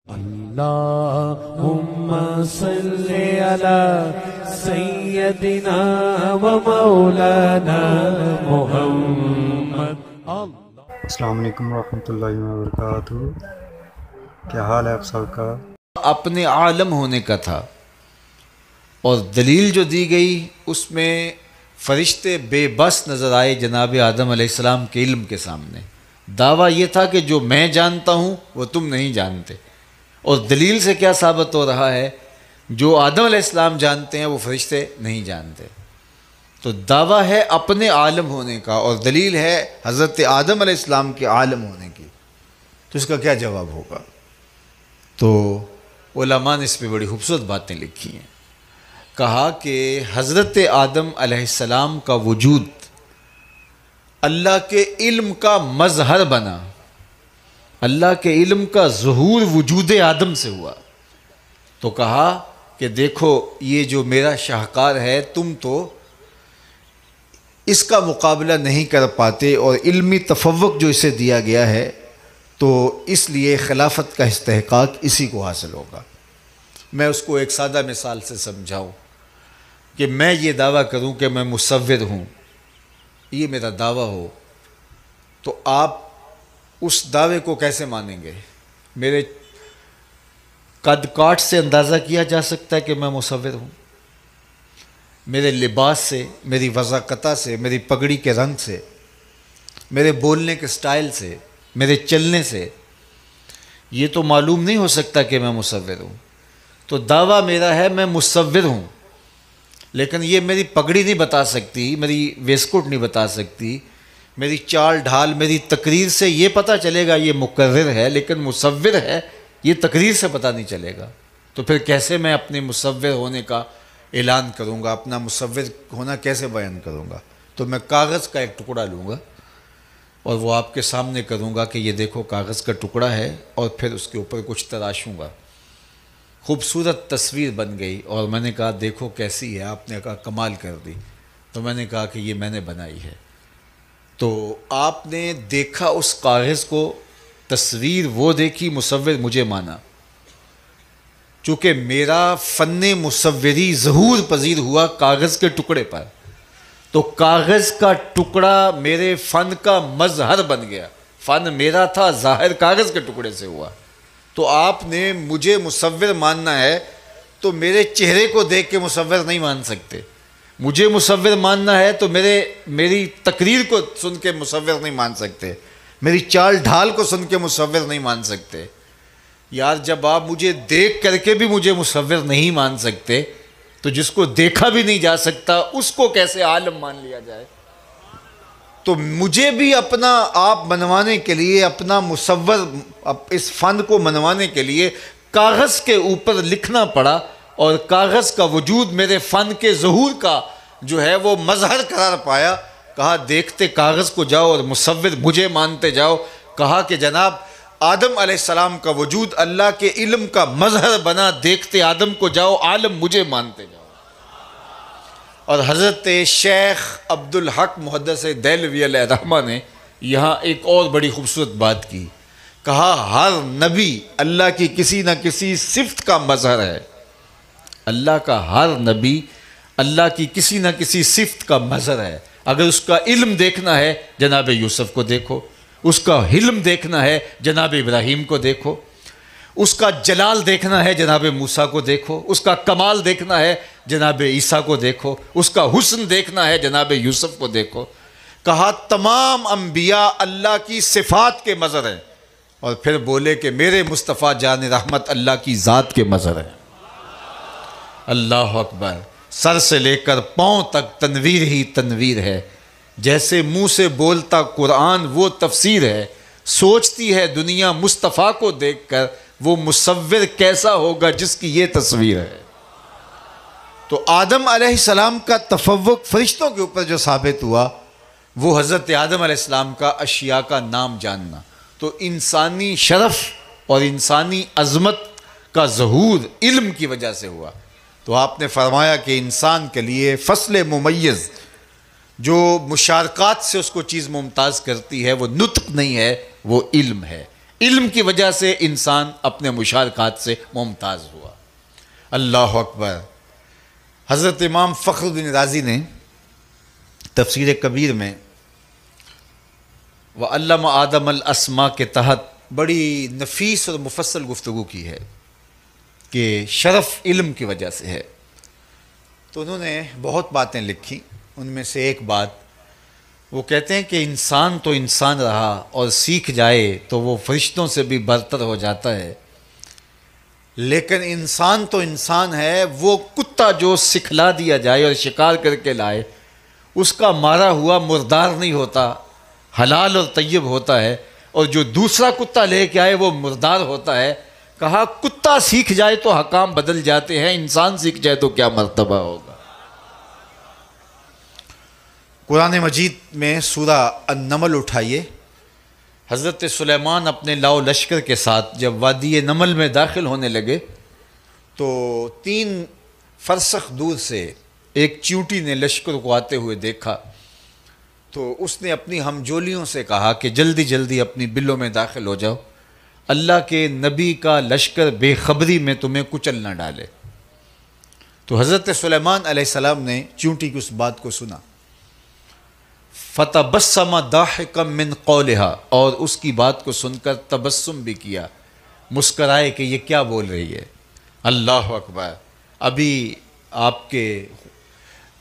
اللهم صل على سيدنا ومولانا محمد. السلام علیکم ورحمۃ اللہ وبرکاتہ. کیا حال ہے آپ سب کا؟ اپنے عالم ہونے کا تھا، اور دلیل جو دی گئی اس میں فرشتے بے بس نظر آئے جناب آدم علیہ السلام کے علم کے سامنے. دعویٰ یہ تھا کہ جو میں جانتا ہوں وہ تم نہیں جانتے، اور دلیل سے کیا ثابت ہو رہا ہے؟ جو آدم علیہ السلام جانتے ہیں وہ فرشتے نہیں جانتے. تو دعویٰ ہے اپنے عالم ہونے کا، اور دلیل ہے حضرت آدم علیہ السلام کے عالم ہونے کی. تو اس کا کیا جواب ہوگا؟ تو علماء نے اس پہ بڑی خوبصورت باتیں لکھی ہیں. کہا کہ حضرت آدم علیہ السلام کا وجود اللہ کے علم کا مظہر بنا، اللہ کے علم کا ظہور وجود آدم سے ہوا. تو کہا کہ دیکھو یہ جو میرا شاہکار ہے تم تو اس کا مقابلہ نہیں کر پاتے، اور علمی تفوق جو اسے دیا گیا ہے تو اس لیے خلافت کا استحقاق اسی کو حاصل ہوگا. میں اس کو ایک سادہ مثال سے سمجھاؤں کہ میں یہ دعویٰ کروں کہ میں مصور ہوں، یہ میرا دعویٰ ہو، تو آپ اس دعوے کو کیسے مانیں گے؟ میرے قد کاٹ سے اندازہ کیا جا سکتا ہے کہ میں مصور ہوں؟ میرے لباس سے، میری وضاقتہ سے، میری پگڑی کے رنگ سے، میرے بولنے کے سٹائل سے، میرے چلنے سے یہ تو معلوم نہیں ہو سکتا کہ میں مصور ہوں. تو دعویٰ میرا ہے میں مصور ہوں، لیکن یہ میری پگڑی نہیں بتا سکتی، میری ویسکوٹ نہیں بتا سکتی، میری چال ڈھال، میری تقریر سے یہ پتہ چلے گا یہ مقرر ہے، لیکن مصور ہے یہ تقریر سے پتہ نہیں چلے گا. تو پھر کیسے میں اپنے مصور ہونے کا اعلان کروں گا، اپنا مصور ہونا کیسے بیان کروں گا؟ تو میں کاغذ کا ایک ٹکڑا لوں گا اور وہ آپ کے سامنے کروں گا کہ یہ دیکھو کاغذ کا ٹکڑا ہے، اور پھر اس کے اوپر کچھ تراشوں گا. خوبصورت تصویر بن گئی، اور میں نے کہا دیکھو کیسی ہے. آپ نے کہا کمال کر دی. تو میں نے کہا کہ یہ میں نے بنائی ہے. تو آپ نے دیکھا اس کاغذ کو، تصویر وہ دیکھی، مصور مجھے مانا. چونکہ میرا فن مصوری ظہور پذیر ہوا کاغذ کے ٹکڑے پر، تو کاغذ کا ٹکڑا میرے فن کا مظہر بن گیا. فن میرا تھا، ظاہر کاغذ کے ٹکڑے سے ہوا. تو آپ نے مجھے مصور ماننا ہے تو میرے چہرے کو دیکھ کے مصور نہیں مان سکتے. مجھے مصور ماننا ہے تو میری تقریر کو سن کے مصور نہیں مان سکتے، میری چال ڈھال کو سن کے مصور نہیں مان سکتے. یار جب آپ مجھے دیکھ کر کے بھی مجھے مصور نہیں مان سکتے تو جس کو دیکھا بھی نہیں جا سکتا اس کو کیسے عالم مان لیا جائے؟ تو مجھے بھی اپنا آپ منوانے کے لیے، اپنا مصور اس فن کو منوانے کے لیے کاغذ کے اوپر لکھنا پڑا، اور کاغذ کا وجود میرے فن کے ظہور کا جو ہے وہ مظہر قرار پایا. کہا دیکھتے کاغذ کو جاؤ اور مصور مجھے مانتے جاؤ. کہا کہ جناب آدم علیہ السلام کا وجود اللہ کے علم کا مظہر بنا، دیکھتے آدم کو جاؤ، عالم مجھے مانتے جاؤ. اور حضرت شیخ عبدالحق محدث دہلوی علیہ الرحمہ نے یہاں ایک اور بڑی خوبصورت بات کی. کہا ہر نبی اللہ کی کسی نہ کسی صفت کا مظہر ہے. اللہ کا ہر نبی اللہ کی کسی نہ کسی صفت کا مظہر ہے. اگر اس کا علم دیکھنا ہے جناب یوسف کو دیکھو، اس کا حلم دیکھنا ہے جناب ابراہیم کو دیکھو، اس کا جلال دیکھنا ہے جناب موسیٰ کو دیکھو، اس کا کمال دیکھنا ہے جناب عیسیٰ کو دیکھو، اس کا حسن دیکھنا ہے جناب یوسف کو دیکھو. کہا تمام انبیاء اللہ کی صفات کے مظہر ہیں، اور پھر بولے کہ میرے مصطفیٰ جان رحمت اللہ کی ذات کے مظہر ہیں. اللہ اکبر. سر سے لے کر پاؤں تک تنویر ہی تنویر ہے، جیسے منہ سے بولتا قرآن وہ تفسیر ہے. سوچتی ہے دنیا مصطفیٰ کو دیکھ کر وہ مصور کیسا ہوگا جس کی یہ تصویر ہے. تو آدم علیہ السلام کا تفوق فرشتوں کے اوپر جو ثابت ہوا وہ حضرت آدم علیہ السلام کا اشیاء کا نام جاننا. تو انسانی شرف اور انسانی عظمت کا ظہور علم کی وجہ سے ہوا. تو آپ نے فرمایا کہ انسان کے لیے فصل ممیز جو مشارکات سے اس کو چیز ممتاز کرتی ہے وہ نطق نہیں ہے، وہ علم ہے. علم کی وجہ سے انسان اپنے مشارکات سے ممتاز ہوا۔ اللہ اکبر۔ حضرت امام فخر الدین رازی نے تفسیر کبیر میں وَعَلَّمَ آدَمَ الْأَسْمَاءَ کے تحت بڑی نفیس اور مفصل گفتگو کی ہے کہ شرف علم کی وجہ سے ہے۔ تو انہوں نے بہت باتیں لکھی، ان میں سے ایک بات وہ کہتے ہیں کہ انسان تو انسان رہا اور سیکھ جائے تو وہ فرشتوں سے بھی برتر ہو جاتا ہے، لیکن انسان تو انسان ہے، وہ کتا جو سکھلا دیا جائے اور شکار کر کے لائے اس کا مارا ہوا مردار نہیں ہوتا، حلال اور طیب ہوتا ہے، اور جو دوسرا کتا لے کے آئے وہ مردار ہوتا ہے۔ کہا کتا سیکھ جائے تو حکام بدل جاتے ہیں، انسان سیکھ جائے تو کیا مرتبہ ہوگا۔ قرآن مجید میں سورہ النمل اٹھائیے۔ حضرت سلیمان اپنے لاؤ لشکر کے ساتھ جب وادی نمل میں داخل ہونے لگے تو 3 فرسخ دور سے ایک چیونٹی نے لشکر کو آتے ہوئے دیکھا، تو اس نے اپنی ہمجولیوں سے کہا کہ جلدی جلدی اپنی بلوں میں داخل ہو جاؤ، اللہ کے نبی کا لشکر بے خبری میں تمہیں کچل نہ ڈالے۔ تو حضرت سلیمان علیہ السلام نے چیونٹی کی اس بات کو سنا، فَتَبَسَّمَ ضَاحِكًا مِّن قَوْلِهَا، اور اس کی بات کو سن کر تبسم بھی کیا، مسکرائے کہ یہ کیا بول رہی ہے۔ اللہ اکبر۔ ابھی آپ کے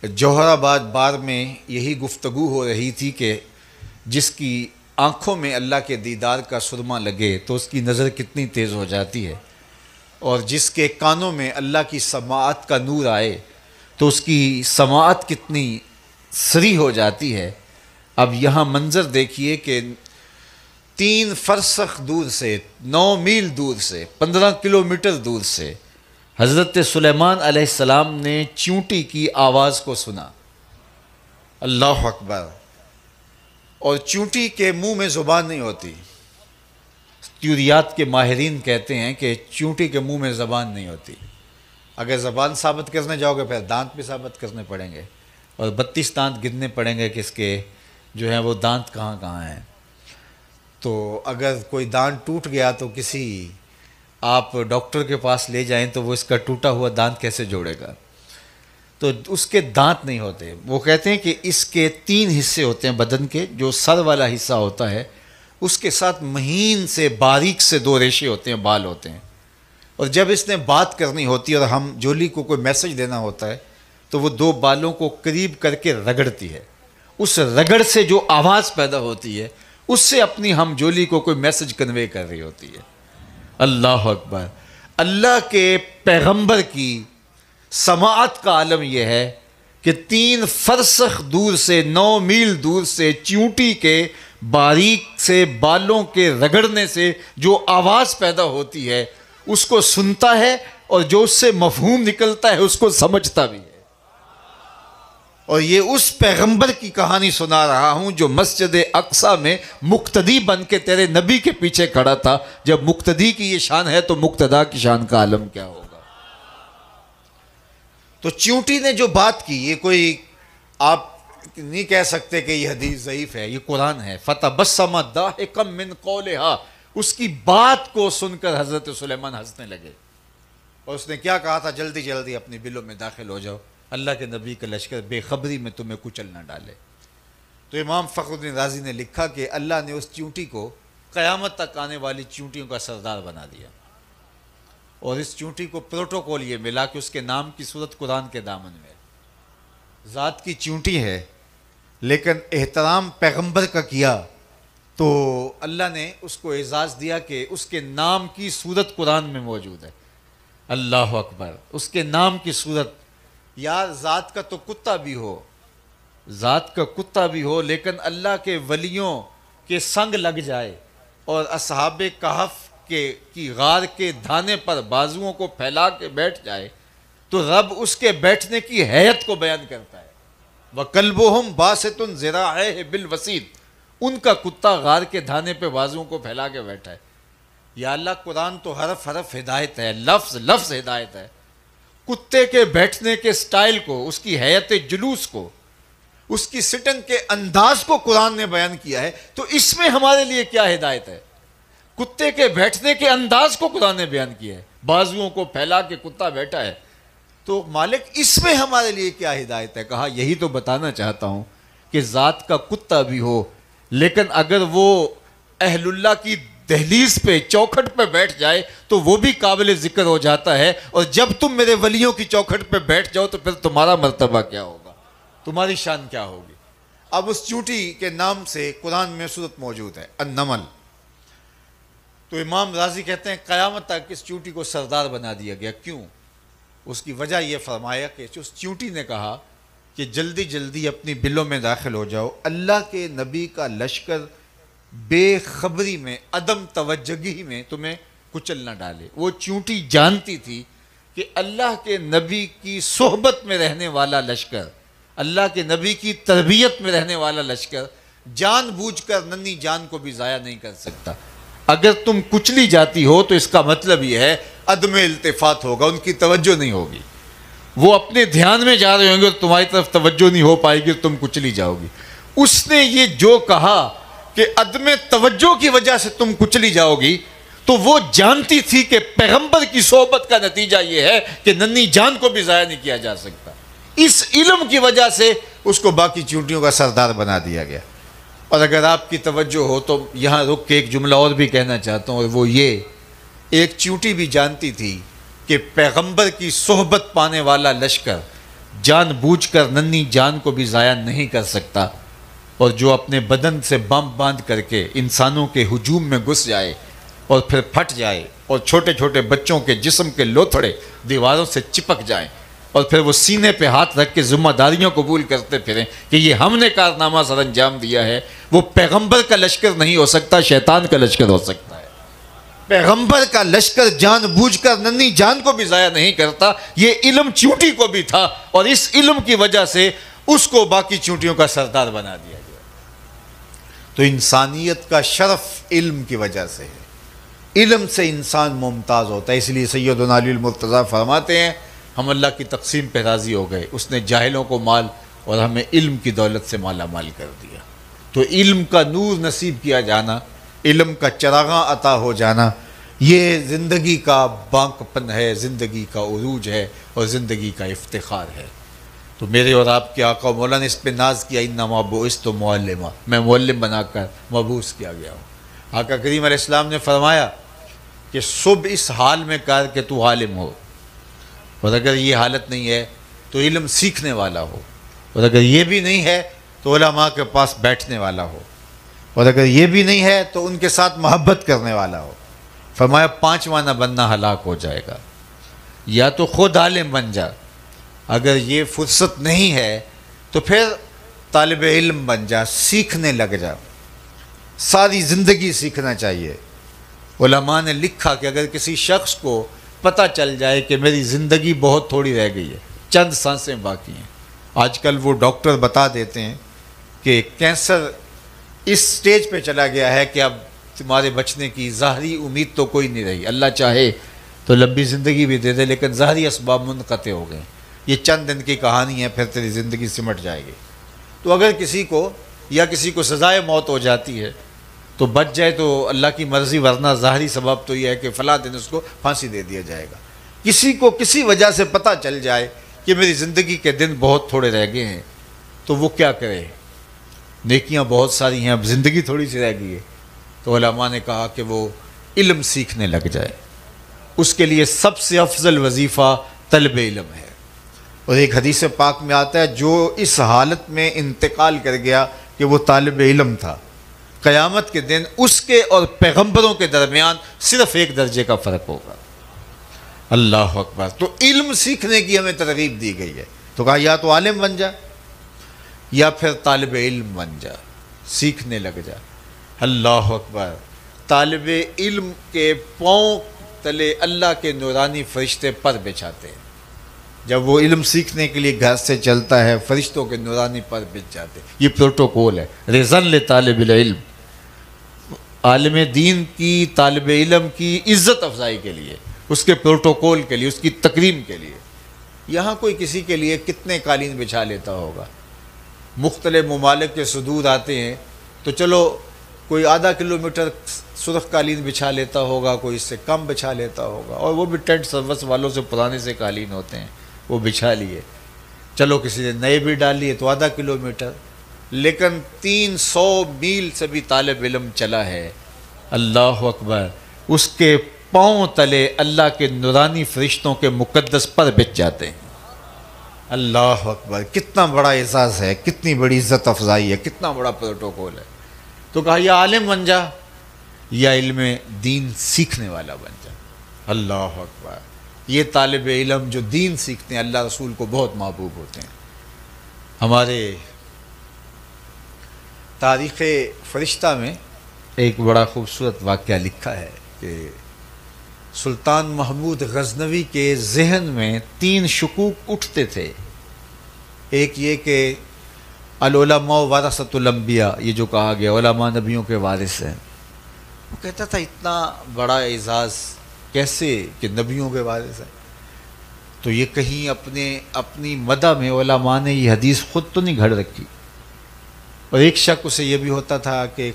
جوہر آباد بار میں یہی گفتگو ہو رہی تھی کہ جس کی آنکھوں میں اللہ کے دیدار کا سرما لگے تو اس کی نظر کتنی تیز ہو جاتی ہے، اور جس کے کانوں میں اللہ کی سماعت کا نور آئے تو اس کی سماعت کتنی سری ہو جاتی ہے۔ اب یہاں منظر دیکھیے کہ 3 فرسخ دور سے، 9 میل دور سے، 15 کلومیٹر دور سے حضرت سلیمان علیہ السلام نے چیونٹی کی آواز کو سنا۔ اللہ اکبر۔ اور چیونٹی کے منہ میں زبان نہیں ہوتی، طیوریات کے ماہرین کہتے ہیں کہ چیونٹی کے منہ میں زبان نہیں ہوتی، اگر زبان ثابت کرنے جاؤ گے پھر دانت بھی ثابت کرنے پڑیں گے، اور 32 دانت گننے پڑیں گے کہ اس کے جو ہیں وہ دانت کہاں کہاں ہیں۔ تو اگر کوئی دانت ٹوٹ گیا تو کسی آپ ڈاکٹر کے پاس لے جائیں تو وہ اس کا ٹوٹا ہوا دانت کیسے جوڑے گا؟ تو اس کے دانت نہیں ہوتے۔ وہ کہتے ہیں کہ اس کے 3 حصے ہوتے ہیں بدن کے، جو سر والا حصہ ہوتا ہے اس کے ساتھ مہین سے باریک سے 2 ریشے ہوتے ہیں، بال ہوتے ہیں، اور جب اس نے بات کرنی ہوتی ہے اور ہم جولی کو کوئی میسج دینا ہوتا ہے تو وہ 2 بالوں کو قریب کر کے رگڑتی ہے، اس رگڑ سے جو آواز پیدا ہوتی ہے اس سے اپنی ہم جولی کو کوئی میسج کنوے کر رہی ہوتی ہے۔ اللہ اکبر۔ اللہ کے پیغمبر کی سماعت کا عالم یہ ہے کہ 3 فرسخ دور سے، 9 میل دور سے چیونٹی کے باریک سے بالوں کے رگڑنے سے جو آواز پیدا ہوتی ہے اس کو سنتا ہے، اور جو اس سے مفہوم نکلتا ہے اس کو سمجھتا بھی ہے۔ اور یہ اس پیغمبر کی کہانی سنا رہا ہوں جو مسجد اقصی میں مقتدی بن کے تیرے نبی کے پیچھے کھڑا تھا۔ جب مقتدی کی یہ شان ہے تو مقتدا کی شان کا عالم کیا ہوگا۔ تو چیونٹی نے جو بات کی، یہ کوئی آپ نہیں کہہ سکتے کہ یہ حدیث ضعیف ہے، یہ قرآن ہے۔ فَتَبَسَّمَ ضَاحِكًا مِّن قَوْلِهَا، اس کی بات کو سن کر حضرت سلیمان ہنسنے لگے، اور اس نے کیا کہا تھا؟ جلدی جلدی اپنی بلوں میں داخل ہو جاؤ، اللہ کے نبی کا لشکر بے خبری میں تمہیں کچل نہ ڈالے۔ تو امام فخر الدین رازی نے لکھا کہ اللہ نے اس چیونٹی کو قیامت تک آنے والی چیونٹیوں کا سردار بنا دیا، اور اس چیونٹی کو پروٹوکول یہ ملا کہ اس کے نام کی صورت قرآن کے دامن میں، ذات کی چیونٹی ہے لیکن احترام پیغمبر کا کیا تو اللہ نے اس کو اعزاز دیا کہ اس کے نام کی صورت قرآن میں موجود ہے۔ اللہ اکبر۔ اس کے نام کی صورت، یار ذات کا تو کتا بھی ہو، ذات کا کتا بھی ہو، لیکن اللہ کے ولیوں کے سنگ لگ جائے اور اصحاب کہف کی غار کے دھانے پر بازوؤں کو پھیلا کے بیٹھ جائے تو رب اس کے بیٹھنے کی حیت کو بیان کرتا ہے۔ وَقَلْبُهُمْ بَاسِطٌ ذِرَاعَيْهِ بِالْوَسِيطِ، ان کا کتا غار کے دھانے پہ بازوؤں کو پھیلا کے بیٹھا ہے۔ یا اللہ، قرآن تو حرف حرف ہدایت ہے، لفظ لفظ ہدایت ہے۔ کتے کے بیٹھنے کے سٹائل کو، اس کی حیت جلوس کو، اس کی سٹنگ کے انداز کو قرآن نے بیان کیا ہے، تو اس میں ہمارے لیے کیا ہدایت ہے؟ کتے کے بیٹھنے کے انداز کو قرآن نے بیان کیا ہے، بازوؤں کو پھیلا کے کتا بیٹھا ہے. تو مالک اس میں ہمارے لیے کیا ہدایت ہے؟ کہا یہی تو بتانا چاہتا ہوں کہ ذات کا کتا بھی ہو، لیکن اگر وہ اہل اللہ کی دہلیز پہ چوکھٹ پہ بیٹھ جائے تو وہ بھی قابل ذکر ہو جاتا ہے. اور جب تم میرے ولیوں کی چوکھٹ پہ بیٹھ جاؤ تو پھر تمہارا مرتبہ کیا ہوگا، تمہاری شان کیا ہوگی. اب اس چونٹی کے نام سے قرآن میں صورت موجود ہے، النمل. تو امام رازی کہتے ہیں قیامت تک اس چونٹی کو سردار بنا دیا گیا. کیوں؟ اس کی وجہ یہ فرمایا کہ اس چونٹی نے کہا کہ جلدی جلدی اپنی بلوں میں داخل ہو جاؤ، اللہ کے نبی کا لشکر بے خبری میں، عدم توجہی میں تمہیں کچل نہ ڈالے. وہ چونٹی جانتی تھی کہ اللہ کے نبی کی صحبت میں رہنے والا لشکر، اللہ کے نبی کی تربیت میں رہنے والا لشکر جان بوجھ کر ننھی جان کو بھی ضائع نہیں کر سکتا. اگر تم کچلی جاتی ہو تو اس کا مطلب یہ ہے عدم التفات ہوگا، ان کی توجہ نہیں ہوگی، وہ اپنے دھیان میں جا رہے ہوں گے اور تمہاری طرف توجہ نہیں ہو پائے گی، تم کچلی جاؤ گی. اس نے یہ جو کہا کہ عدم توجہ کی وجہ سے تم کچلی جاؤ گی، تو وہ جانتی تھی کہ پیغمبر کی صحبت کا نتیجہ یہ ہے کہ ننھی جان کو بھی ضائع نہیں کیا جا سکتا. اس علم کی وجہ سے اس کو باقی چونٹیوں کا سردار بنا دیا گیا. اور اگر آپ کی توجہ ہو تو یہاں رک کے ایک جملہ اور بھی کہنا چاہتا ہوں، اور وہ یہ، ایک چونٹی بھی جانتی تھی کہ پیغمبر کی صحبت پانے والا لشکر جان بوجھ کر ننھی جان کو بھی ضائع نہیں کر سکتا. اور جو اپنے بدن سے بم باندھ کر کے انسانوں کے ہجوم میں گھس جائے اور پھر پھٹ جائے اور چھوٹے چھوٹے بچوں کے جسم کے لوتھڑے دیواروں سے چپک جائیں اور پھر وہ سینے پہ ہاتھ رکھ کے ذمہ داریوں قبول کرتے پھریں کہ یہ ہم نے کارنامہ سر انجام دیا ہے، وہ پیغمبر کا لشکر نہیں ہو سکتا، شیطان کا لشکر ہو سکتا ہے. پیغمبر کا لشکر جان بوجھ کر ننھی جان کو بھی ضائع نہیں کرتا. یہ علم چونٹی کو بھی تھا اور اس علم کی وجہ سے اس کو باقی چونٹیوں کا سردار بنا دیا گیا. تو انسانیت کا شرف علم کی وجہ سے ہے، علم سے انسان ممتاز ہوتا ہے. اس لیے سیدنا علی المرتضیٰ فرماتے ہیں ہم اللہ کی تقسیم پہ راضی ہو گئے، اس نے جاہلوں کو مال اور ہمیں علم کی دولت سے مالا مال کر دیا. تو علم کا نور نصیب کیا جانا، علم کا چراغاں عطا ہو جانا، یہ زندگی کا بانکپن ہے، زندگی کا عروج ہے اور زندگی کا افتخار ہے. تو میرے اور آپ کے آقا مولا نے اس پہ ناز کیا، انما بعثت معلما، میں معلم بنا کر مبعوث کیا گیا ہوں. آقا کریم علیہ السلام نے فرمایا کہ صبح اس حال میں کر کہ تو عالم ہو، اور اگر یہ حالت نہیں ہے تو علم سیکھنے والا ہو، اور اگر یہ بھی نہیں ہے تو علماء کے پاس بیٹھنے والا ہو، اور اگر یہ بھی نہیں ہے تو ان کے ساتھ محبت کرنے والا ہو. فرمایا پانچواں نہ بننا ہلاک ہو جائے گا. یا تو خود عالم بن جا، اگر یہ فرصت نہیں ہے تو پھر طالب علم بن جا، سیکھنے لگ جا. ساری زندگی سیکھنا چاہیے. علماء نے لکھا کہ اگر کسی شخص کو پتہ چل جائے کہ میری زندگی بہت تھوڑی رہ گئی ہے، چند سانسیں باقی ہیں، آج کل وہ ڈاکٹر بتا دیتے ہیں کہ کینسر اس سٹیج پہ چلا گیا ہے کہ اب تمہارے بچنے کی ظاہری امید تو کوئی نہیں رہی، اللہ چاہے تو لمبی زندگی بھی دے دے لیکن ظاہری اسباب منقطع ہو گئے، یہ چند دن کی کہانی ہے، پھر تیری زندگی سمٹ جائے گی. تو اگر کسی کو سزائے موت ہو جاتی ہے تو بچ جائے تو اللہ کی مرضی، ورنہ ظاہری سبب تو یہ ہے کہ فلاں دن اس کو پھانسی دے دیا جائے گا. کسی کو کسی وجہ سے پتہ چل جائے کہ میری زندگی کے دن بہت تھوڑے رہ گئے ہیں تو وہ کیا کرے؟ نیکیاں بہت ساری ہیں، اب زندگی تھوڑی سی رہ گئی ہے. تو علماء نے کہا کہ وہ علم سیکھنے لگ جائے. اس کے لیے سب سے افضل وظیفہ طلب علم ہے. اور ایک حدیث پاک میں آتا ہے جو اس حالت میں انتقال کر گیا کہ وہ طالب علم تھا، قیامت کے دن اس کے اور پیغمبروں کے درمیان صرف ایک درجے کا فرق ہوگا. اللہ اکبر. تو علم سیکھنے کی ہمیں ترغیب دی گئی ہے. تو کہا یا تو عالم بن جا یا پھر طالب علم بن جا، سیکھنے لگ جا. اللہ اکبر. طالب علم کے پاؤں تلے اللہ کے نورانی فرشتے پر بچھاتے ہیں. جب وہ علم سیکھنے کے لیے گھر سے چلتا ہے فرشتوں کے نورانی پر بچھ جاتے ہیں. یہ پروٹوکول ہے رضن لطالب العلم، عالم دین کی، طالب علم کی عزت افزائی کے لیے، اس کے پروٹوکول کے لیے، اس کی تکریم کے لیے. یہاں کوئی کسی کے لیے کتنے قالین بچھا لیتا ہوگا. مختلف ممالک کے صدور آتے ہیں تو چلو کوئی آدھا کلومیٹر سرخ قالین بچھا لیتا ہوگا، کوئی اس سے کم بچھا لیتا ہوگا، اور وہ بھی ٹینٹ سروس والوں سے پرانے سے قالین ہوتے ہیں، وہ بچھا لیے، چلو کسی نے نئے بھی ڈال لیے تو آدھا کلومیٹر، لیکن 300 میل سے بھی طالب علم چلا ہے، اللہ اکبر، اس کے پاؤں تلے اللہ کے نورانی فرشتوں کے مقدس پر بچ جاتے ہیں۔ اللہ اکبر، کتنا بڑا اعزاز ہے، کتنی بڑی عزت افزائی ہے، کتنا بڑا پروٹوکول ہے۔ تو کہا یا عالم بن جا یا علم دین سیکھنے والا بن جا۔ اللہ اکبر، یہ طالب علم جو دین سیکھتے ہیں اللہ رسول کو بہت محبوب ہوتے ہیں۔ ہمارے تاریخ فرشتہ میں ایک بڑا خوبصورت واقعہ لکھا ہے کہ سلطان محمود غزنوی کے ذہن میں 3 شکوک اٹھتے تھے۔ ایک یہ کہ العلماء ورثۃ الانبیاء، یہ جو کہا گیا علماء نبیوں کے وارث ہیں، وہ کہتا تھا اتنا بڑا اعزاز کیسے کہ نبیوں کے وارث ہیں؟ تو یہ کہیں اپنی مدح میں علماء نے یہ حدیث خود تو نہیں گھڑ رکھی۔ اور ایک شک اسے یہ بھی ہوتا تھا کہ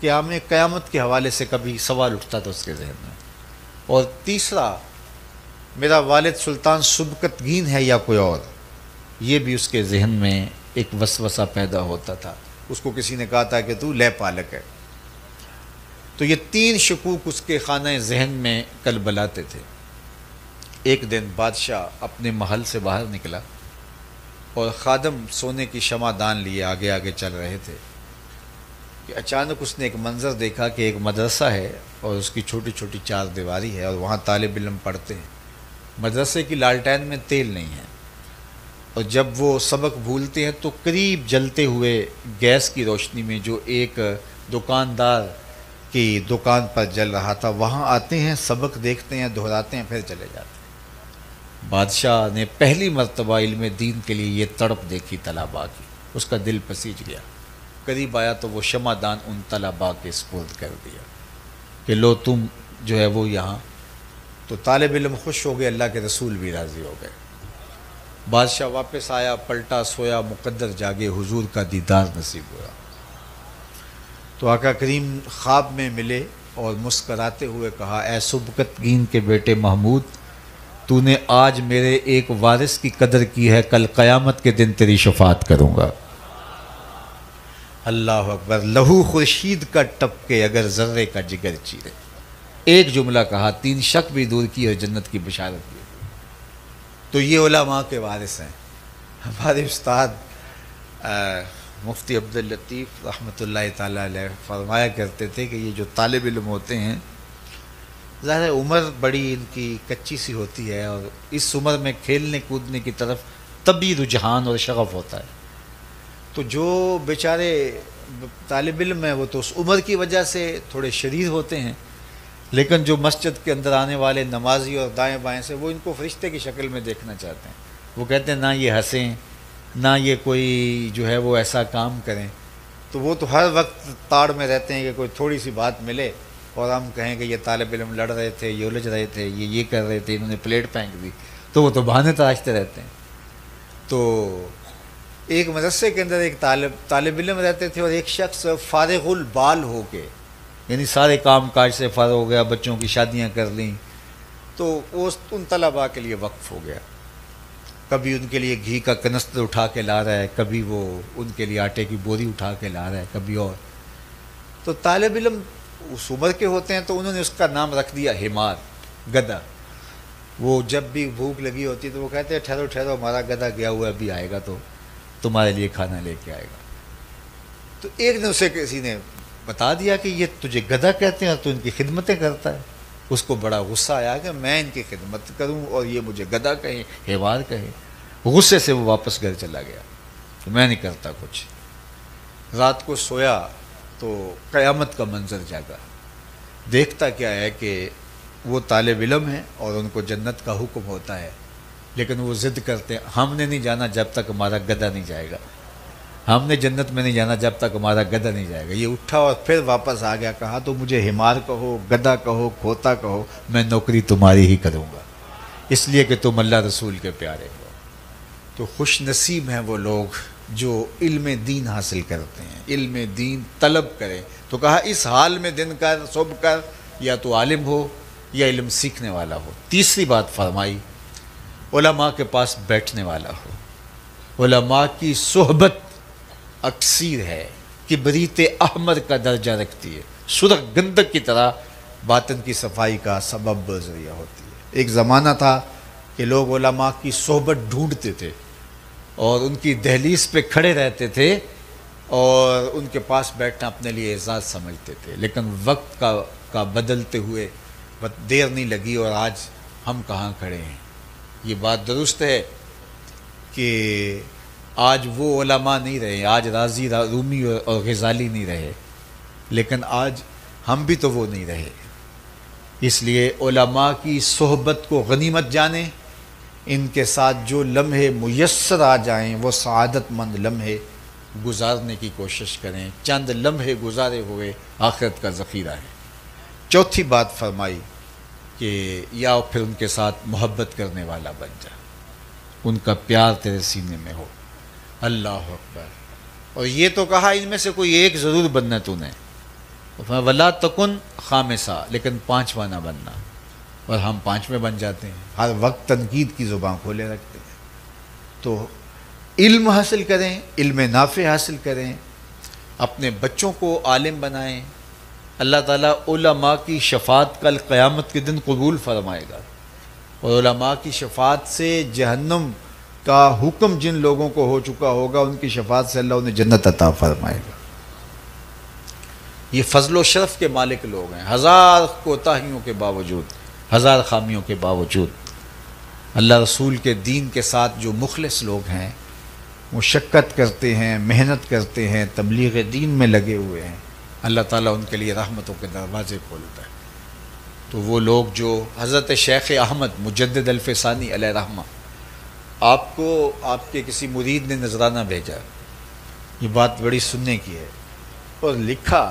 قیامت کے حوالے سے کبھی سوال اٹھتا تھا اس کے ذہن میں۔ اور تیسرا، میرا والد سلطان سبکتگین ہے یا کوئی اور، یہ بھی اس کے ذہن میں ایک وسوسہ پیدا ہوتا تھا۔ اس کو کسی نے کہا تھا کہ تو لے پالک ہے۔ تو یہ 3 شکوک اس کے خانہ ذہن میں کلبلاتے تھے۔ ایک دن بادشاہ اپنے محل سے باہر نکلا اور خادم سونے کی شمع دان لیے آگے آگے چل رہے تھے کہ اچانک اس نے ایک منظر دیکھا کہ ایک مدرسہ ہے اور اس کی چھوٹی چھوٹی 4 دیواری ہے اور وہاں طالب علم پڑھتے ہیں۔ مدرسے کی لالٹین میں تیل نہیں ہے، اور جب وہ سبق بھولتے ہیں تو قریب جلتے ہوئے گیس کی روشنی میں جو ایک دکاندار کی دکان پر جل رہا تھا وہاں آتے ہیں، سبق دیکھتے ہیں، دہراتے ہیں، پھر چلے جاتے ہیں۔ بادشاہ نے پہلی مرتبہ علم دین کے لیے یہ تڑپ دیکھی طلباء کی، اس کا دل پسیج گیا۔ قریب آیا تو وہ شمع دان ان طلباء کے سپرد کر دیا کہ لو تم جو ہے وہ یہاں۔ تو طالب علم خوش ہو گئے، اللہ کے رسول بھی راضی ہو گئے۔ بادشاہ واپس آیا، پلٹا، سویا، مقدر جاگے، حضور کا دیدار نصیب ہوا۔ تو آقا کریم خواب میں ملے اور مسکراتے ہوئے کہا، اے سبکتگین کے بیٹے محمود، تو نے آج میرے ایک وارث کی قدر کی ہے، کل قیامت کے دن تیری شفاعت کروں گا۔ اللہ اکبر، لہو خورشید کا ٹپکے اگر ذرے کا جگر چیرے۔ ایک جملہ کہا، 3 شک بھی دور کی اور جنت کی بشارت بھی۔ تو یہ علماء کے وارث ہیں۔ ہمارے استاد مفتی عبداللطیف رحمۃ اللہ تعالیٰ علیہ فرمایا کرتے تھے کہ یہ جو طالب علم ہوتے ہیں، ظاہر عمر بڑی ان کی کچی سی ہوتی ہے، اور اس عمر میں کھیلنے کودنے کی طرف طبعی رجحان اور شغف ہوتا ہے۔ تو جو بیچارے طالب علم ہیں وہ تو اس عمر کی وجہ سے تھوڑے شریر ہوتے ہیں، لیکن جو مسجد کے اندر آنے والے نمازی اور دائیں بائیں سے وہ ان کو فرشتے کی شکل میں دیکھنا چاہتے ہیں۔ وہ کہتے ہیں نہ یہ ہنسیں، نہ یہ کوئی جو ہے وہ ایسا کام کریں۔ تو وہ تو ہر وقت تاڑ میں رہتے ہیں کہ کوئی تھوڑی سی بات ملے اور ہم کہیں کہ یہ طالب علم لڑ رہے تھے، یہ الجھ رہے تھے، یہ کر رہے تھے، انہوں نے پلیٹ پھینک دی، تو وہ تو بہانے تراشتے رہتے ہیں۔ تو ایک مدرسے کے اندر ایک طالب علم رہتے تھے، اور ایک شخص فارغ البال ہو کے، یعنی سارے کام کاج سے فارغ ہو گیا، بچوں کی شادیاں کر لیں، تو وہ ان طلباء کے لیے وقف ہو گیا۔ کبھی ان کے لیے گھی کا کنستر اٹھا کے لا رہا ہے، کبھی وہ ان کے لیے آٹے کی بوری اٹھا کے لا رہا ہے، کبھی اور۔ تو طالب علم اس عمر کے ہوتے ہیں تو انہوں نے اس کا نام رکھ دیا حمار، گدھا۔ وہ جب بھی بھوک لگی ہوتی تو وہ کہتے ہیں ٹھہرو ٹھہرو، ہمارا گدھا گیا ہوا ابھی آئے گا تو تمہارے لیے کھانا لے کے آئے گا۔ تو ایک دن اسے کسی نے بتا دیا کہ یہ تجھے گدھا کہتے ہیں اور تو ان کی خدمتیں کرتا ہے۔ اس کو بڑا غصہ آیا کہ میں ان کی خدمت کروں اور یہ مجھے گدھا کہیں، حمار کہیں۔ غصے سے وہ واپس گھر چلا گیا کہ میں نہیں کرتا کچھ۔ رات کو سویا تو قیامت کا منظر جاگا۔ دیکھتا کیا ہے کہ وہ طالب علم ہیں اور ان کو جنت کا حکم ہوتا ہے، لیکن وہ ضد کرتے ہیں ہم نے نہیں جانا جب تک ہمارا گدھا نہیں جائے گا، ہم نے جنت میں نہیں جانا جب تک ہمارا گدھا نہیں جائے گا۔ یہ اٹھا اور پھر واپس آ گیا، کہا تو مجھے حمار کہو، گدھا کہو، کھوتا کہو، میں نوکری تمہاری ہی کروں گا، اس لیے کہ تم اللہ رسول کے پیارے ہو۔ تو خوش نصیب ہیں وہ لوگ جو علم دین حاصل کرتے ہیں، علم دین طلب کریں. تو کہا اس حال میں دن کر صبح کر، یا تو عالم ہو یا علم سیکھنے والا ہو. تیسری بات فرمائی علماء کے پاس بیٹھنے والا ہو. علماء کی صحبت اکثیر ہے، کبریت احمر کا درجہ رکھتی ہے، سرخ گندک کی طرح باطن کی صفائی کا سبب ذریعہ ہوتی ہے. ایک زمانہ تھا کہ لوگ علماء کی صحبت ڈھونڈتے تھے اور ان کی دہلیز پہ کھڑے رہتے تھے اور ان کے پاس بیٹھنا اپنے لیے اعزاز سمجھتے تھے. لیکن وقت کا بدلتے ہوئے دیر نہیں لگی اور آج ہم کہاں کھڑے ہیں. یہ بات درست ہے کہ آج وہ علماء نہیں رہے، آج رازی رومی اور غزالی نہیں رہے، لیکن آج ہم بھی تو وہ نہیں رہے. اس لیے علماء کی صحبت کو غنیمت جانیں، ان کے ساتھ جو لمحے میسر آ جائیں وہ سعادت مند لمحے گزارنے کی کوشش کریں. چند لمحے گزارے ہوئے آخرت کا ذخیرہ ہے. چوتھی بات فرمائی کہ یا پھر ان کے ساتھ محبت کرنے والا بن جا، ان کا پیار تیرے سینے میں ہو. اللہ اکبر. اور یہ تو کہا ان میں سے کوئی ایک ضرور بننا تو نے، ولا تکن خامسہ، لیکن پانچواں نہ بننا. اور ہم پانچویں بن جاتے ہیں، ہر وقت تنقید کی زبان کھولے رکھتے ہیں. تو علم حاصل کریں، علم نافع حاصل کریں، اپنے بچوں کو عالم بنائیں. اللہ تعالیٰ علماء کی شفاعت کل قیامت کے دن قبول فرمائے گا، اور علماء کی شفاعت سے جہنم کا حکم جن لوگوں کو ہو چکا ہوگا ان کی شفاعت سے اللہ انہیں جنت عطا فرمائے گا. یہ فضل و شرف کے مالک لوگ ہیں. ہزار کوتاہیوں کے باوجود، ہزار خامیوں کے باوجود اللہ رسول کے دین کے ساتھ جو مخلص لوگ ہیں، مشقت کرتے ہیں، محنت کرتے ہیں، تبلیغ دین میں لگے ہوئے ہیں، اللہ تعالیٰ ان کے لیے رحمتوں کے دروازے کھولتا ہے. تو وہ لوگ جو حضرت شیخ احمد مجدد الفسانی علیہ رحمہ، آپ کو آپ کے کسی مرید نے نذرانہ بھیجا، یہ بات بڑی سننے کی ہے، اور لکھا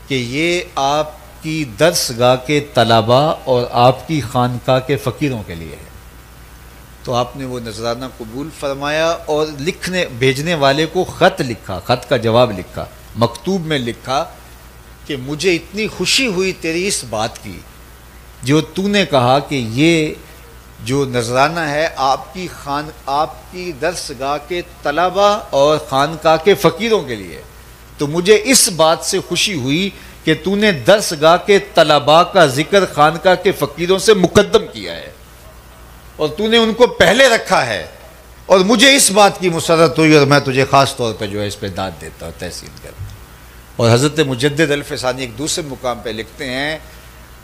کہ یہ آپ کی درس گاہ کے طلباء اور آپ کی خانقاہ کے فقیروں کے لیے ہے. تو آپ نے وہ نذرانہ قبول فرمایا اور بھیجنے والے کو خط لکھا، خط کا جواب لکھا، مکتوب میں لکھا کہ مجھے اتنی خوشی ہوئی تیری اس بات کی جو تو نے کہا کہ یہ جو نذرانہ ہے آپ کی درس گاہ کے طلباء اور خانقاہ کے فقیروں کے لیے. تو مجھے اس بات سے خوشی ہوئی کہ تو نے درس گاہ کے طلباء کا ذکر خانقاہ کے فقیروں سے مقدم کیا ہے اور تو نے ان کو پہلے رکھا ہے، اور مجھے اس بات کی مسرت ہوئی اور میں تجھے خاص طور پہ جو ہے اس پہ داد دیتا ہوں، تحسین کرتا ہوں. اور حضرت مجدد الفسانی ایک دوسرے مقام پہ لکھتے ہیں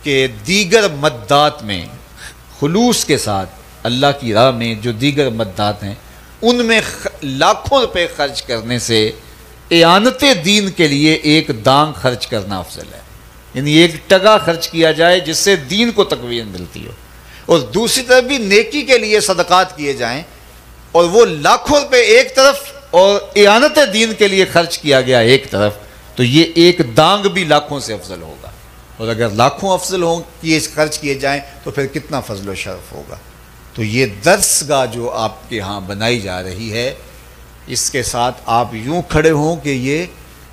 کہ دیگر مدات میں خلوص کے ساتھ اللہ کی راہ میں جو دیگر مدات ہیں ان میں لاکھوں روپے خرچ کرنے سے اعانت دین کے لیے ایک دانگ خرچ کرنا افضل ہے. یعنی ایک ٹگا خرچ کیا جائے جس سے دین کو تقویت ملتی ہو، اور دوسری طرف بھی نیکی کے لیے صدقات کیے جائیں، اور وہ لاکھوں روپے ایک طرف اور اعانت دین کے لیے خرچ کیا گیا ایک طرف، تو یہ ایک دانگ بھی لاکھوں سے افضل ہوگا. اور اگر لاکھوں افضل ہوں کہ خرچ کیے جائیں تو پھر کتنا فضل و شرف ہوگا. تو یہ درس گاہ جو آپ کے ہاں بنائی جا رہی ہے، اس کے ساتھ آپ یوں کھڑے ہوں کہ یہ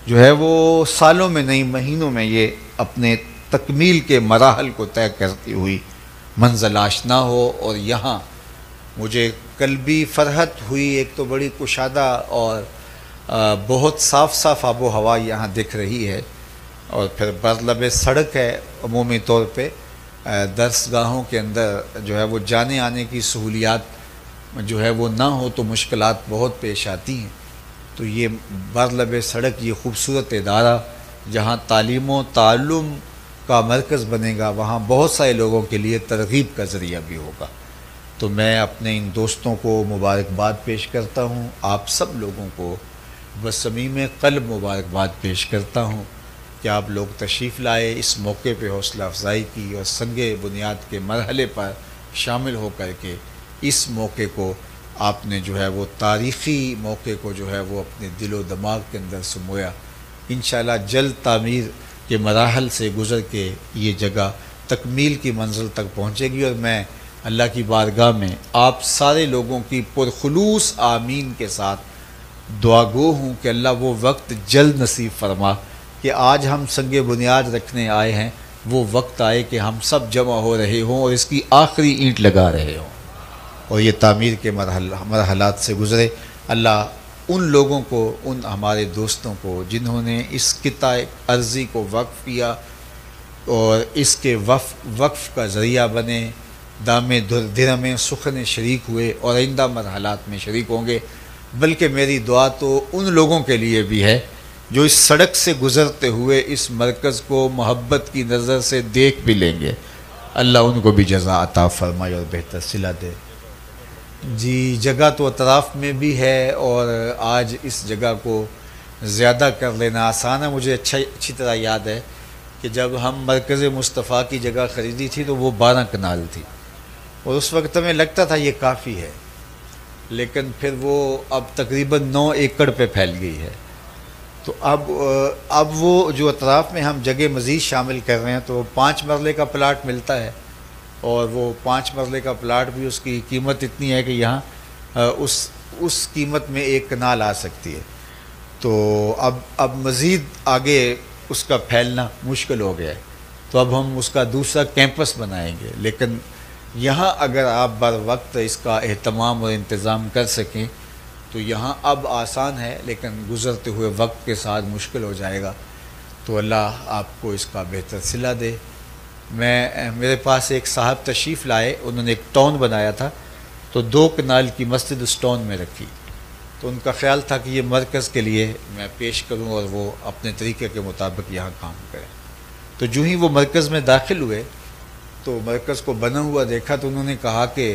جو ہے وہ سالوں میں نہیں مہینوں میں یہ اپنے تکمیل کے مراحل کو طے کرتی ہوئی منزل آشنا ہو. اور یہاں مجھے قلبی فرحت ہوئی، ایک تو بڑی کشادہ اور بہت صاف صاف آب و ہوا یہاں دکھ رہی ہے، اور پھر برلب سڑک ہے. عمومی طور پہ درس گاہوں کے اندر جو ہے وہ جانے آنے کی سہولیات جو ہے وہ نہ ہو تو مشکلات بہت پیش آتی ہیں. تو یہ برلب سڑک، یہ خوبصورت ادارہ جہاں تعلیم و تعلم کا مرکز بنے گا، وہاں بہت سارے لوگوں کے لیے ترغیب کا ذریعہ بھی ہوگا. تو میں اپنے ان دوستوں کو مبارکباد پیش کرتا ہوں، آپ سب لوگوں کو بصمیم قلب مبارکباد پیش کرتا ہوں کہ آپ لوگ تشریف لائے، اس موقع پہ حوصلہ افزائی کی اور سنگ بنیاد کے مرحلے پر شامل ہو کر کے اس موقع کو آپ نے جو ہے وہ تاریخی موقع کو جو ہے وہ اپنے دل و دماغ کے اندر سمویا. انشاءاللہ جلد تعمیر کے مراحل سے گزر کے یہ جگہ تکمیل کی منزل تک پہنچے گی، اور میں اللہ کی بارگاہ میں آپ سارے لوگوں کی پرخلوص آمین کے ساتھ دعا گو ہوں کہ اللہ وہ وقت جلد نصیب فرما کہ آج ہم سنگ بنیاد رکھنے آئے ہیں، وہ وقت آئے کہ ہم سب جمع ہو رہے ہوں اور اس کی آخری اینٹ لگا رہے ہوں اور یہ تعمیر کے مرحلات سے گزرے۔ اللہ ان لوگوں کو، ان ہمارے دوستوں کو جنہوں نے اس قطع ارضی کو وقف کیا اور اس کے وقف کا ذریعہ بنے، دام درہم سخن میں شریک ہوئے اور آئندہ مرحلات میں شریک ہوں گے، بلکہ میری دعا تو ان لوگوں کے لیے بھی ہے جو اس سڑک سے گزرتے ہوئے اس مرکز کو محبت کی نظر سے دیکھ بھی لیں گے، اللہ ان کو بھی جزا عطا فرمائے اور بہتر صلہ دے۔ جی جگہ تو اطراف میں بھی ہے اور آج اس جگہ کو زیادہ کر لینا آسان ہے۔ مجھے اچھی طرح یاد ہے کہ جب ہم مرکز مصطفیٰ کی جگہ خریدی تھی تو وہ 12 کنال تھی اور اس وقت ہمیں لگتا تھا یہ کافی ہے، لیکن پھر وہ اب تقریباً 9 ایکڑ پہ پھیل گئی ہے۔ تو اب وہ جو اطراف میں ہم جگہ مزید شامل کر رہے ہیں تو 5 مرلے کا پلاٹ ملتا ہے اور وہ 5 مرلے کا پلاٹ بھی اس کی قیمت اتنی ہے کہ یہاں اس قیمت میں 1 کنال آ سکتی ہے۔ تو اب مزید آگے اس کا پھیلنا مشکل ہو گیا ہے، تو اب ہم اس کا دوسرا کیمپس بنائیں گے، لیکن یہاں اگر آپ بر وقت اس کا اہتمام اور انتظام کر سکیں تو یہاں اب آسان ہے، لیکن گزرتے ہوئے وقت کے ساتھ مشکل ہو جائے گا، تو اللہ آپ کو اس کا بہتر صلہ دے۔ میرے پاس ایک صاحب تشریف لائے، انہوں نے ایک ٹاؤن بنایا تھا تو 2 کنال کی مسجد اس ٹاؤن میں رکھی، تو ان کا خیال تھا کہ یہ مرکز کے لیے میں پیش کروں اور وہ اپنے طریقے کے مطابق یہاں کام کریں۔ تو جو ہی وہ مرکز میں داخل ہوئے تو مرکز کو بنا ہوا دیکھا تو انہوں نے کہا کہ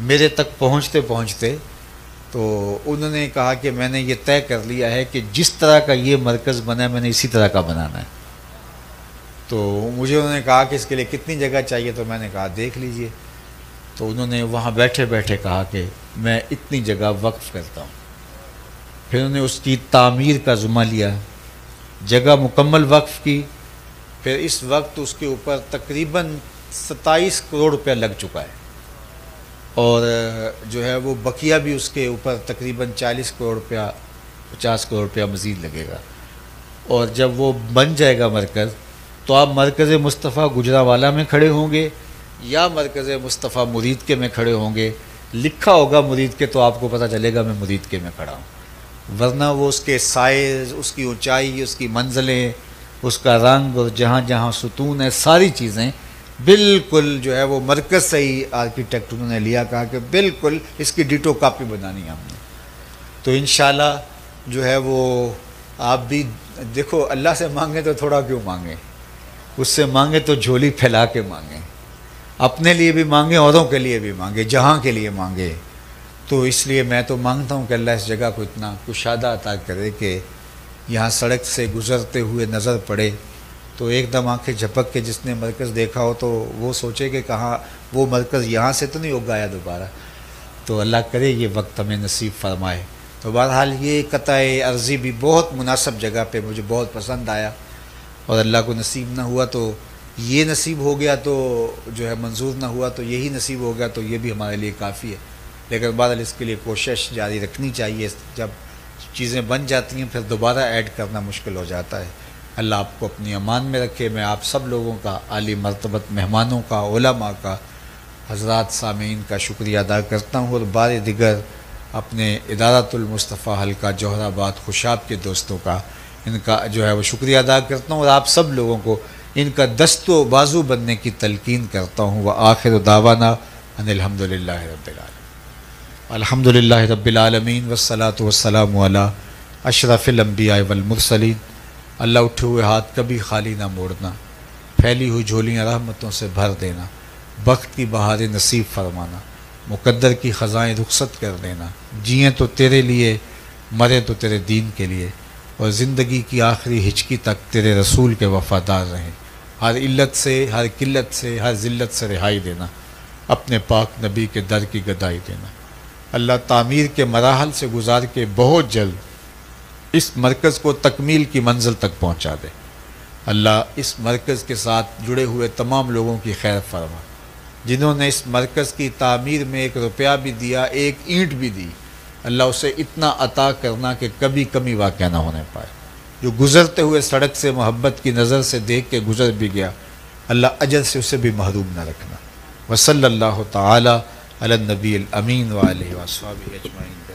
میرے تک پہنچتے تو انہوں نے کہا کہ میں نے یہ طے کر لیا ہے کہ جس طرح کا یہ مرکز بنا ہے میں نے اسی طرح کا بنانا ہے۔ تو مجھے انہوں نے کہا کہ اس کے لیے کتنی جگہ چاہیے، تو میں نے کہا دیکھ لیجئے۔ تو انہوں نے وہاں بیٹھے بیٹھے کہا کہ میں اتنی جگہ وقف کرتا ہوں۔ پھر انہوں نے اس کی تعمیر کا ذمہ لیا، جگہ مکمل وقف کی، پھر اس وقت اس کے اوپر تقریباً 27 کروڑ روپیہ لگ چکا ہے اور جو ہے وہ بقیہ بھی اس کے اوپر تقریباً 40 کروڑ روپیہ 50 کروڑ روپیہ مزید لگے گا، اور جب وہ بن جائے گا مرکز تو آپ مرکز مصطفیٰ گجرانوالہ میں کھڑے ہوں گے یا مرکز مصطفیٰ مرید کے میں کھڑے ہوں گے، لکھا ہوگا مرید کے تو آپ کو پتہ چلے گا میں مرید کے میں کھڑا ہوں، ورنہ وہ اس کے سائز، اس کی اونچائی، اس کی منزلیں، اس کا رنگ اور جہاں جہاں ستون ہے، ساری چیزیں بالکل جو ہے وہ مرکز سے ہی آرکیٹیکٹ انہوں نے لیا، کہا کہ بالکل اس کی ڈیٹو کاپی بنانی ہے ہم نے۔ تو انشاءاللہ جو ہے وہ آپ بھی دیکھو، اللہ سے مانگیں تو تھوڑا کیوں مانگیں، اس سے مانگیں تو جھولی پھیلا کے مانگیں، اپنے لیے بھی مانگیں، اوروں کے لیے بھی مانگیں، جہاں کے لیے مانگیں۔ تو اس لیے میں تو مانگتا ہوں کہ اللہ اس جگہ کو اتنا کشادہ عطا کرے کہ یہاں سڑک سے گزرتے ہوئے نظر پڑے تو ایک دم آنکھیں جھپک کے جس نے مرکز دیکھا ہو تو وہ سوچے کہ کہاں وہ مرکز یہاں سے تو نہیں اگایا دوبارہ۔ تو اللہ کرے یہ وقت ہمیں نصیب فرمائے۔ تو بہرحال یہ قطع عرضی بھی بہت مناسب جگہ پہ مجھے بہت پسند آیا، اور اللہ کو نصیب نہ ہوا تو یہ نصیب ہو گیا، تو جو ہے منظور نہ ہوا تو یہی نصیب ہو گیا، تو یہ بھی ہمارے لیے کافی ہے۔ لیکن بہرحال اس کے لیے کوشش جاری رکھنی چاہیے، جب چیزیں بن جاتی ہیں پھر دوبارہ ایڈ کرنا مشکل ہو جاتا ہے۔ اللہ آپ کو اپنی امان میں رکھے۔ میں آپ سب لوگوں کا، عالی مرتبت مہمانوں کا، علماء کا، حضرات سامعین کا شکریہ ادا کرتا ہوں، اور بار دیگر اپنے ادارۃ المصطفیٰ حلقہ جوہر آباد خوشاب کے دوستوں کا، ان کا جو ہے وہ شکریہ ادا کرتا ہوں، اور آپ سب لوگوں کو ان کا دست و بازو بننے کی تلقین کرتا ہوں۔ وآخر دعوانا ان الحمد للہ رب العالمین۔ الحمد للہ رب العالمین والصلاة والسلام علی اشرف الانبیاء والمرسلین۔ اللہ اٹھے ہوئے ہاتھ کبھی خالی نہ موڑنا، پھیلی ہوئی جھولیاں رحمتوں سے بھر دینا، بخت کی بہاریں نصیب فرمانا، مقدر کی خزائیں رخصت کر دینا، جئیں تو تیرے لیے، مریں تو تیرے دین کے لیے، اور زندگی کی آخری ہچکی تک تیرے رسول کے وفادار رہیں، ہر علت سے، ہر قلت سے، ہر ذلت سے رہائی دینا، اپنے پاک نبی کے در کی گدائی دینا۔ اللہ تعمیر کے مراحل سے گزار کے بہت جلد اس مرکز کو تکمیل کی منزل تک پہنچا دے۔ اللہ اس مرکز کے ساتھ جڑے ہوئے تمام لوگوں کی خیر فرما، جنہوں نے اس مرکز کی تعمیر میں 1 روپیہ بھی دیا، 1 اینٹ بھی دی، اللہ اسے اتنا عطا کرنا کہ کبھی کمی واقع نہ ہونے پائے. جو گزرتے ہوئے سڑک سے محبت کی نظر سے دیکھ کے گزر بھی گیا، اللہ اجر سے اسے بھی محروم نہ رکھنا. وصلی اللہ تعالی علی النبی الامین وآلہ وصحبہ اجمعین.